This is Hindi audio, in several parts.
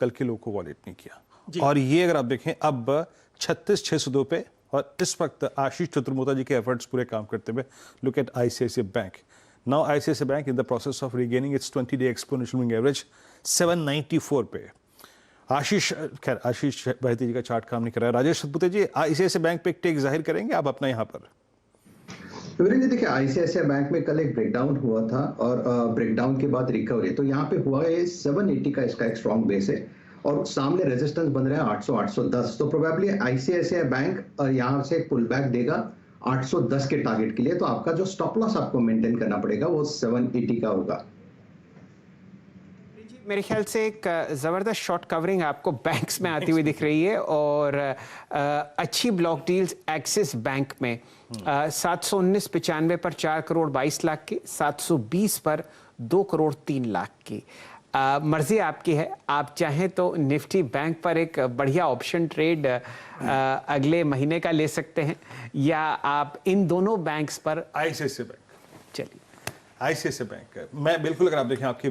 कल के लोगों को वॉलेट नहीं किया। और ये अगर आप देखें अब 36,602 पे, और इस वक्त आशीष चतुर्मोता जी के एफर्ट्स पूरे काम करते हुए, look at ICICI bank. Now ICICI bank in the process of regaining it's 20-day exponential moving average 794 पे। आशीष भारती जी का चार्ट काम नहीं कर रहा है। राजेश सतपुते जी, आईसीआईसीआई बैंक पे एक टेक जाहिर करेंगे आप अपना यहाँ पर? वीरेंद्र जी, देखिए आईसीआईसीआई बैंक में कल एक ब्रेकडाउन हुआ था और ब्रेकडाउन के बाद रिकवरी, तो यहाँ पे हुआ है 780 का इसका एक स्ट्रॉन्ग बेस है और सामने रेजिस्टेंस बन रहा है 800 810। तो प्रोबेबली आईसीआईसीआई बैंक यहाँ से पुल बैक देगा 810 के टारगेट के लिए, तो आपका जो स्टॉप लॉस आपको मेंटेन करना पड़ेगा वो 780 का होगा। मेरे ख्याल से एक ज़बरदस्त शॉर्ट कवरिंग आपको बैंक्स में आती हुई दिख रही है और अच्छी ब्लॉक डील्स एक्सिस बैंक में 719.95 पर 4 करोड़ 22 लाख की, 720 पर 2 करोड़ 3 लाख की। मर्जी आपकी है, आप चाहें तो निफ्टी बैंक पर एक बढ़िया ऑप्शन ट्रेड अगले महीने का ले सकते हैं, या आप इन दोनों बैंक्स पर आईसीआईसीआई बैंक। चलिए आईसीआईसीआई बैंक मैं बिल्कुल, अगर आप देखें आपकी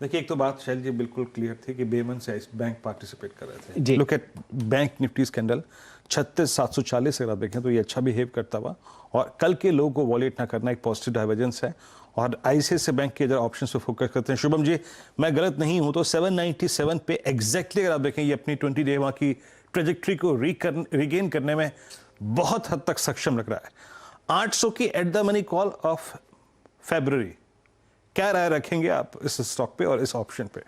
देखिए, एक तो बात शैल जी बिल्कुल क्लियर थी कि बेमन से इस बैंक पार्टिसिपेट कर रहे थे। Look at bank Nifty candle 36,740 अगर आप देखें तो ये अच्छा बिहेव करता हुआ, और कल के लोगों को वॉलेट ना करना एक पॉजिटिव डाइवर्जेंस है। और आईसीआईसीआई बैंक के अगर ऑप्शन पे फोकस करते हैं, शुभम जी मैं गलत नहीं हूं तो 797 पे एग्जैक्टली अगर आप देखें ये अपनी 20-day वहां की ट्रेजेक्ट्री को रिगेन करने में बहुत हद तक सक्षम लग रहा है। 800 की at the money call of February, क्या राय रखेंगे आप इस स्टॉक पे और इस ऑप्शन पे?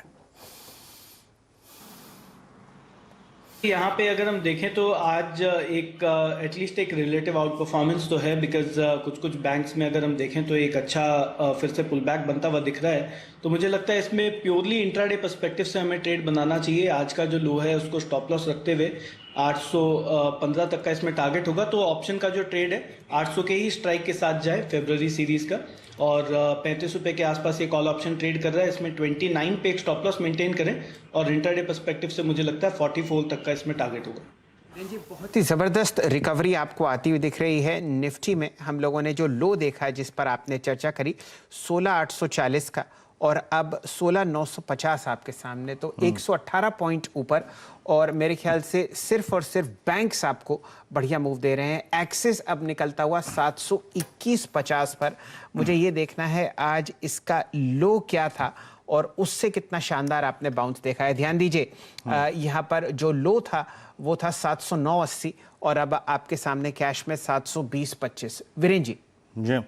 यहाँ पे अगर हम देखें तो आज एक एटलीस्ट एक रिलेटिव आउट परफॉर्मेंस तो है, बिकॉज कुछ बैंक्स में अगर हम देखें तो एक अच्छा फिर से पुल बैक बनता हुआ दिख रहा है। तो मुझे लगता है इसमें प्योरली इंट्राडे पर्सपेक्टिव से हमें ट्रेड बनाना चाहिए। आज का जो लो है उसको स्टॉप लॉस रखते हुए 815 तक का इसमें टारगेट होगा, तो ऑप्शन का जो ट्रेड है 800 के ही स्ट्राइक के साथ जाए फरवरी सीरीज का, और 35 रुपये के आसपास ये कॉल ऑप्शन ट्रेड कर रहा है। इसमें 29 पे एक स्टॉप लॉस मेंटेन करें और इंटरडे पर्सपेक्टिव से मुझे लगता है 44 तक का इसमें टारगेट होगा। जी, बहुत ही ज़बरदस्त रिकवरी आपको आती हुई दिख रही है। निफ्टी में हम लोगों ने जो लो देखा है जिस पर आपने चर्चा करी 16,840 का, और अब 16,950 आपके सामने, तो 118 पॉइंट ऊपर। और मेरे ख्याल से सिर्फ और सिर्फ बैंक्स आपको बढ़िया मूव दे रहे हैं। एक्सिस अब निकलता हुआ 721.50 पर। मुझे ये देखना है आज इसका लो क्या था और उससे कितना शानदार आपने बाउंस देखा है। ध्यान दीजिए, यहाँ पर जो लो था वो था 709.80 और अब आपके सामने कैश में 720.25। वीरेंद्र जी,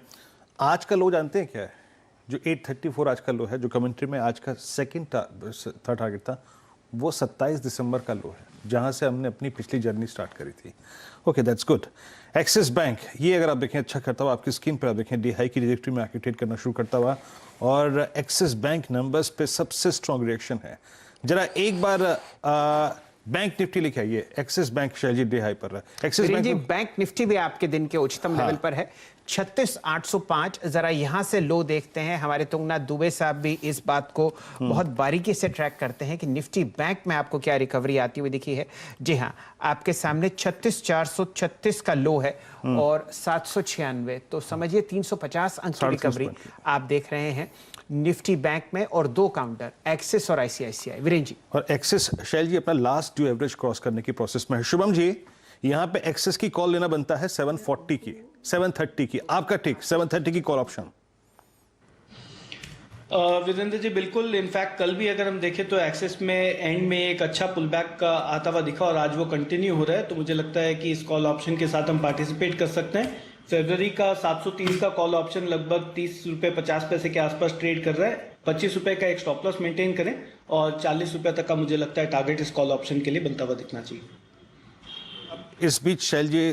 आज का लो जानते हैं क्या है? जो 834 आज का लो है, जो कमेंट्री में आज का थर्ड टारगेट था, वो 27 दिसंबर का लो है, जहां से हमने अपनी पिछली जर्नी स्टार्ट करी थी। Okay, that's good. Axis bank ये अगर आप देखें अच्छा करता हुआ, आपकी स्क्रीन पर आप देखें डी हाई की ट्रैजेक्टरी में आके ट्रेड करना शुरू करता हुआ, और एक्सिस बैंक नंबर्स पे सबसे स्ट्रॉन्ग रिएक्शन है। जरा एक बार बैंक निफ्टी लिखे आइए, एक्सिस बैंक शैलजी डी हाई पर है। एक्सिस बैंक निफ्टी भी आपके दिन के उच्चतम लेवल पर है 36,805। जरा यहां से लो देखते हैं। हमारे तुंगनाथ दुबे साहब भी इस बात को बहुत बारीकी से ट्रैक करते हैं कि निफ्टी बैंक में आपको क्या रिकवरी आती हुई दिखी है। जी हां, आपके सामने 36,436 का लो है और 796, तो समझिए 350 अंक की रिकवरी आप देख रहे हैं निफ्टी बैंक में, और दो काउंटर एक्सिस और आईसीआईसीआई। वीरेंद्र जी, और एक्सिस शैल जी अपना लास्ट ड्यू एवरेज क्रॉस करने की प्रोसेस में है। शुभम जी, यहाँ पे एक्सिस की कॉल लेना बनता है 740 की, 730 की, आपका ठीक 730 की कॉल ऑप्शन। वीरेंद्र जी बिल्कुल, इनफैक्ट कल भी अगर हम देखें तो एक्सिस में एंड में एक अच्छा पुल बैक आता हुआ दिखा और आज वो कंटिन्यू हो रहा है, तो मुझे लगता है कि इस कॉल ऑप्शन के साथ हम पार्टिसिपेट कर सकते हैं। फरवरी का 730 का कॉल ऑप्शन लगभग 30 रुपये 50 पैसे के आसपास ट्रेड कर रहा है। 25 रुपये का एक स्टॉप लॉस मेंटेन करें और 40 रुपये तक का मुझे लगता है टारगेट इस कॉल ऑप्शन के लिए बनता हुआ दिखना चाहिए। इस बीच शैल जी